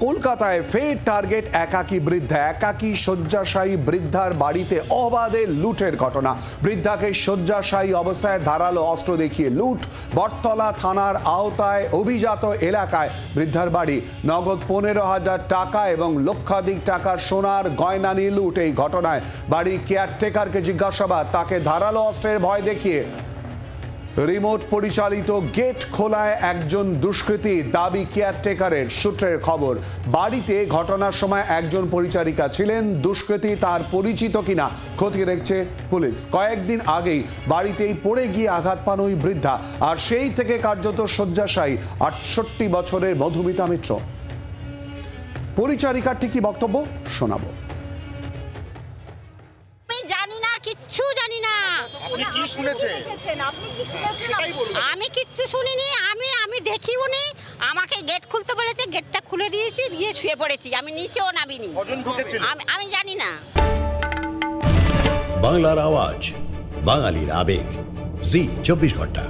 কলকাতায় ফের টার্গেট একাকী বৃদ্ধা। একাকী শয্যাশায়ী বৃদ্ধার বাড়িতে অবাধে লুটের ঘটনা। বৃদ্ধাকে শয্যাশায়ী অবস্থায় ধারালো অস্ত্র দেখিয়ে লুট। বটতলা থানার আওতায় অভিজাত এলাকায় বৃদ্ধার বাড়ি। নগদ 15,000 টাকা এবং লক্ষাধিক টাকার সোনার গয়না নিয়ে লুট। এই ঘটনায় বাড়ির কেয়ারটেকারকে জিজ্ঞাসাবাদ। তাকে ধারালো অস্ত্রের ভয় দেখিয়ে রিমোট পরিচালিত গেট খোলায় একজন দুষ্কৃতী, দাবি কেয়ারটেকারের। সূত্রের খবর, বাড়িতে ঘটনার সময় একজন পরিচারিকা ছিলেন। দুষ্কৃতী তার পরিচিত কিনা খতিয়ে দেখছে পুলিশ। কয়েকদিন আগেই বাড়িতেই পড়ে গিয়ে আঘাত পান ওই বৃদ্ধা, আর সেই থেকে কার্যত শয্যাশায়ী 68 বছরের মধুমিতা মিত্র। পরিচারিকার ঠিকই বক্তব্য শোনাবো। আমি কিচ্ছু শুনিনি। আমি দেখিওনি। আমাকে গেট খুলতে বলেছে, গেটটা খুলে দিয়েছি, দিয়ে শুয়ে পড়েছি। আমি নিচেও নামিনি। আমি জানি না। বাংলার আওয়াজ, বাঙালির আবেগ, জি 24 ঘন্টা।